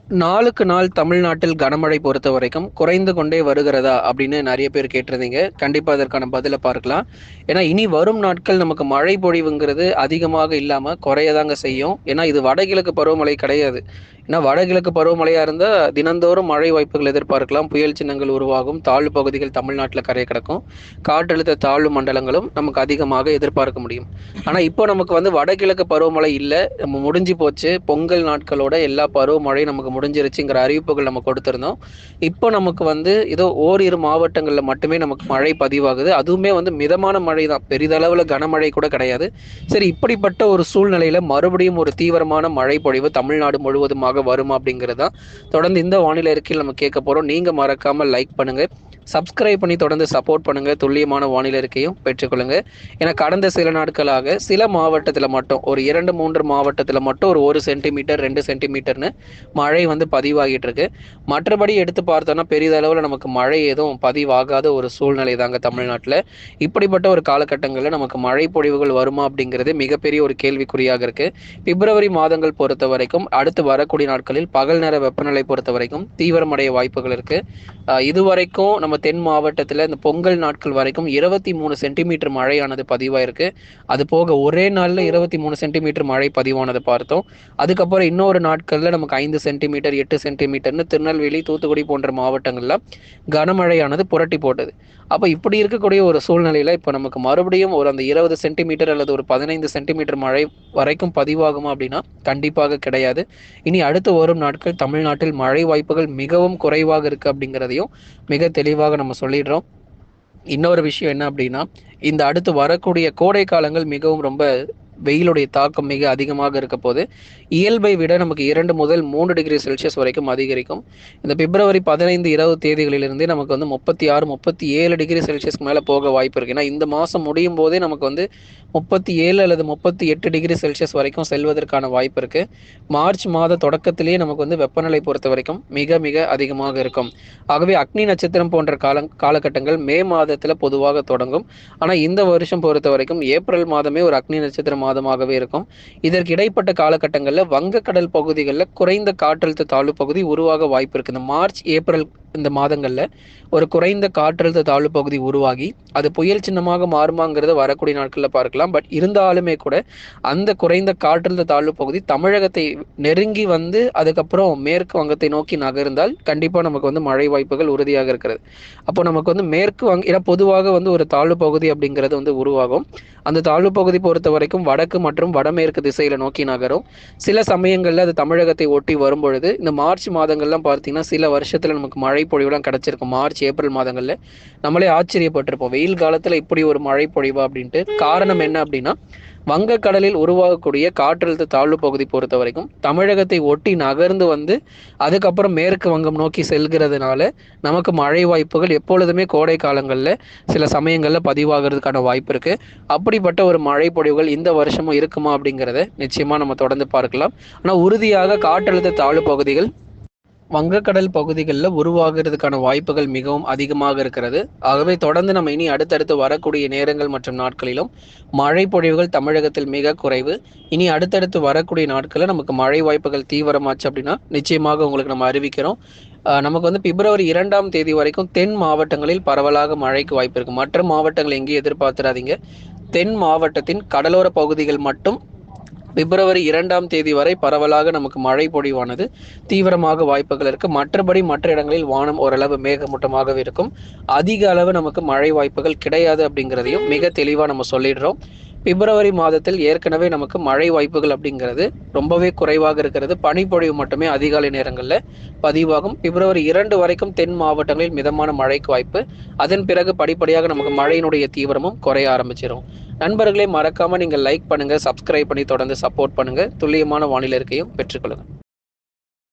நாளுக்கு நாள் தமிழ்நாட்டில் கனமழை பொறுத்தவரைக்கும் குறைந்து கொண்டே வருகிறதா அப்படின்னு நிறைய பேர் கேட்டிருந்தீங்க. கண்டிப்பா அதற்கான பதில பார்க்கலாம். ஏன்னா, இனி வரும் நாட்கள் நமக்கு மழை பொழிவுங்கிறது அதிகமாக இல்லாம குறையதாங்க செய்யும். ஏன்னா, இது வடகிழக்கு பருவமழை கிடையாது. ஏன்னா, வடகிழக்கு பருவமழையா இருந்தா தினந்தோறும் மழை வாய்ப்புகள் எதிர்பார்க்கலாம். புயல் சின்னங்கள் உருவாகும். தாழ்வு பகுதிகள் தமிழ்நாட்டில கரைய கிடக்கும். காற்றழுத்த தாழ்வு மண்டலங்களும் நமக்கு அதிகமாக எதிர்பார்க்க முடியும். ஆனா, இப்போ நமக்கு வடகிழக்கு பருவமழை இல்ல. நம்ம முடிஞ்சு போச்சு. பொங்கல் நாட்களோட எல்லா பருவமழையும் நமக்கு முடிஞ்சிருச்சுங்கிற அறிவிப்புகள் நம்ம கொடுத்திருந்தோம். இப்போ நமக்கு ஏதோ ஓரிரு மாவட்டங்கள்ல மட்டுமே நமக்கு மழை பதிவாகுது. அதுவுமே மிதமான மழை தான். பெரிதளவுல கனமழை கூட கிடையாது. சரி, இப்படிப்பட்ட ஒரு சூழ்நிலையில மறுபடியும் ஒரு தீவிரமான மழை பொழிவு தமிழ்நாடு முழுவதுமாக வருமா அப்படிங்கிறது தான் தொடர்ந்து இந்த வானிலை அறிக்கையில் நம்ம கேட்க போறோம். நீங்க மறக்காம லைக் பண்ணுங்க, சப்ஸ்கிரைப் பண்ணி தொடர்ந்து சப்போர்ட் பண்ணுங்க. துல்லியமான வானிலை அறிக்கையும் பெற்றுக்கொள்ளுங்க. ஏன்னா கடந்த சில நாட்களாக சில மாவட்டத்தில் மட்டும் ஒரு 2-3 மாவட்டத்தில் மட்டும் ஒரு 1 சென்டிமீட்டர் 2 சென்டிமீட்டர்னு மழை பதிவாகிட்டு இருக்கு. மற்றபடி எடுத்து பார்த்தோம்னா பெரிதளவில் நமக்கு மழை எதுவும் பதிவாகாத ஒரு சூழ்நிலை தாங்க தமிழ்நாட்டில். இப்படிப்பட்ட ஒரு காலகட்டங்களில் நமக்கு மழை பொழிவுகள் வருமா அப்படிங்கிறது மிகப்பெரிய ஒரு கேள்விக்குறியாக இருக்கு. பிப்ரவரி மாதங்கள் பொறுத்த வரைக்கும் அடுத்து வரக்கூடிய நாட்களில் பகல் நேர வெப்பநிலை பொறுத்த வரைக்கும் தீவிரமடைய வாய்ப்புகள் இருக்கு. இதுவரைக்கும் நம்ம தென் மாவட்டத்தில் இந்த பொங்கல் நாட்கள் வரைக்கும் 23 சென்டிமீட்டர் மழையானது பதிவாயிருக்கு. அது போக ஒரே நாளில் 23 சென்டிமீட்டர் மழை பதிவானதை பார்த்தோம். அதுக்கப்புறம் இன்னொரு நாட்களில் நமக்கு 5 சென்டிமீட்டர் 8 சென்டிமீட்டர்னு திருநெல்வேலி தூத்துக்குடி போன்ற மாவட்டங்களில் கனமழையானது புரட்டி போட்டது. அப்போ இப்படி இருக்கக்கூடிய ஒரு சூழ்நிலையில் இப்போ நமக்கு மறுபடியும் ஒரு அந்த 20 சென்டிமீட்டர் அல்லது ஒரு 15 சென்டிமீட்டர் மழை வரைக்கும் பதிவாகுமா அப்படின்னா கண்டிப்பாக கிடையாது. இனி அடுத்து வரும் நாட்கள் தமிழ்நாட்டில் மழை வாய்ப்புகள் மிகவும் குறைவாக இருக்கு அப்படிங்கிறதையும் மிக தெளிவாக நம்ம சொல்லிடுறோம். இன்னொரு விஷயம் என்ன அப்படின்னா, இந்த அடுத்து வரக்கூடிய கோடை காலங்கள் மிகவும் ரொம்ப வெயிலுடைய தாக்கம் மிக அதிகமாக இருக்க போது இயல்பை விட நமக்கு 2 முதல் 3 டிகிரி செல்சியஸ் வரைக்கும் அதிகரிக்கும். இந்த பிப்ரவரி 15-20 தேதிகளிலிருந்தே நமக்கு 36-37 டிகிரி செல்சியஸ்க்கு மேலே போக வாய்ப்பு இருக்கு. ஏன்னா இந்த மாதம் முடியும் போதே நமக்கு 37 அல்லது 38 டிகிரி செல்சியஸ் வரைக்கும் செல்வதற்கான வாய்ப்பு இருக்கு. மார்ச் மாத தொடக்கத்திலேயே நமக்கு வெப்பநிலை பொறுத்த வரைக்கும் மிக மிக அதிகமாக இருக்கும். ஆகவே அக்னி நட்சத்திரம் போன்ற காலகட்டங்கள் மே மாதத்துல பொதுவாக தொடங்கும். ஆனா இந்த வருஷம் பொறுத்த வரைக்கும் ஏப்ரல் மாதமே ஒரு அக்னி நட்சத்திர மாதமாகவே இருக்கும். இதற்கு இடைப்பட்ட காலகட்டங்களில் வங்கக்கடல் பகுதிகளில் குறைந்த காற்றழுத்த தாழ்வு பகுதி உருவாக வாய்ப்பு இருக்கு. இந்த மார்ச் ஏப்ரல் இந்த மாதங்கள்ல ஒரு குறைந்த காற்றழுத்த தாழ்வு பகுதி உருவாகி அது புயல் சின்னமாக மாறுமாங்கிறத வரக்கூடிய நாட்களில் பார்க்கலாம். பட் இருந்தாலுமே கூட அந்த குறைந்த காற்றழுத்த தாழ்வு பகுதி தமிழகத்தை நெருங்கி அதுக்கப்புறம் மேற்கு வங்கத்தை நோக்கி நகர்ந்தால் கண்டிப்பா நமக்கு மழை வாய்ப்புகள் உறுதியாக இருக்கிறது. அப்போ நமக்கு மேற்கு வங்க ஏன்னா பொதுவாக ஒரு தாழ்வு பகுதி அப்படிங்கிறது உருவாகும். அந்த தாழ்வு பகுதி பொறுத்த வரைக்கும் வடக்கு மற்றும் வடமேற்கு திசையில நோக்கி நகரும். சில சமயங்கள்ல அது தமிழகத்தை ஒட்டி வரும் பொழுது இந்த மார்ச் மாதங்கள்லாம் பார்த்தீங்கன்னா சில வருஷத்துல நமக்கு மழை பொழிவுலாம் கிடைச்சிருக்கும். மார்ச் ஏப்ரல் மாதங்கள்ல நம்மளே ஆச்சரியப்பட்டிருப்போம், வெயில் காலத்துல இப்படி ஒரு மழை பொழிவா அப்படின்ட்டு. காரணம் என்ன அப்படின்னா, வங்கக்கடலில் உருவாகக்கூடிய காற்றழுத்த தாழ்வு பகுதி பொறுத்த வரைக்கும் தமிழகத்தை ஒட்டி நகர்ந்து அதுக்கப்புறம் மேற்கு வங்கம் நோக்கி செல்கிறதுனால நமக்கு மழை வாய்ப்புகள் எப்பொழுதுமே கோடை காலங்களில் சில சமயங்களில் பதிவாகிறதுக்கான வாய்ப்பு இருக்கு. அப்படிப்பட்ட ஒரு மழை பொழிவுகள் இந்த வருஷமும் இருக்குமா அப்படிங்கிறத நிச்சயமா நம்ம தொடர்ந்து பார்க்கலாம். ஆனால் உறுதியாக காற்றழுத்த தாழ்வு பகுதிகள் வங்கக்கடல் பகுதிகளில் உருவாகிறதுக்கான வாய்ப்புகள் மிகவும் அதிகமாக இருக்கிறது. ஆகவே தொடர்ந்து நம்ம இனி அடுத்தடுத்து வரக்கூடிய நேரங்கள் மற்றும் நாட்களிலும் மழை பொழிவுகள் தமிழகத்தில் மிக குறைவு. இனி அடுத்தடுத்து வரக்கூடிய நாட்களில் நமக்கு மழை வாய்ப்புகள் தீவிரமாச்சு அப்படின்னா நிச்சயமாக உங்களுக்கு நம்ம அறிவிக்கிறோம். நமக்கு பிப்ரவரி 2ஆம் தேதி வரைக்கும் தென் மாவட்டங்களில் பரவலாக மழைக்கு வாய்ப்பு இருக்கு. மற்ற மாவட்டங்கள் எங்கேயும் எதிர்பார்த்துறாதீங்க. தென் மாவட்டத்தின் கடலோர பகுதிகள் மட்டும் பிப்ரவரி 2ஆம் தேதி வரை பரவலாக நமக்கு மழை பொழிவானது தீவிரமாக வாய்ப்புகள் இருக்கு. மற்றபடி மற்ற இடங்களில் வானம் ஓரளவு மேகமூட்டமாகவே இருக்கும். அதிக அளவு நமக்கு மழை வாய்ப்புகள் கிடையாது அப்படிங்கிறதையும் மிக தெளிவா நம்ம சொல்லிடுறோம். பிப்ரவரி மாதத்தில் ஏற்கனவே நமக்கு மழை வாய்ப்புகள் அப்படிங்கிறது ரொம்பவே குறைவாக இருக்கிறது. பனிப்பொழிவு மட்டுமே அதிகாலை நேரங்களில் பதிவாகும். பிப்ரவரி 2 வரைக்கும் தென் மாவட்டங்களில் மிதமான மழைக்கு வாய்ப்பு. அதன் பிறகு படிப்படியாக நமக்கு மழையினுடைய தீவிரமும் குறைய ஆரம்பிச்சிடும். நண்பர்களே, மறக்காம நீங்க லைக் பண்ணுங்க, சப்ஸ்கிரைப் பண்ணி தொடர்ந்து சப்போர்ட் பண்ணுங்க. துல்லியமான வானிலை இருக்கையும் பெற்றுக்கொள்ளுங்க.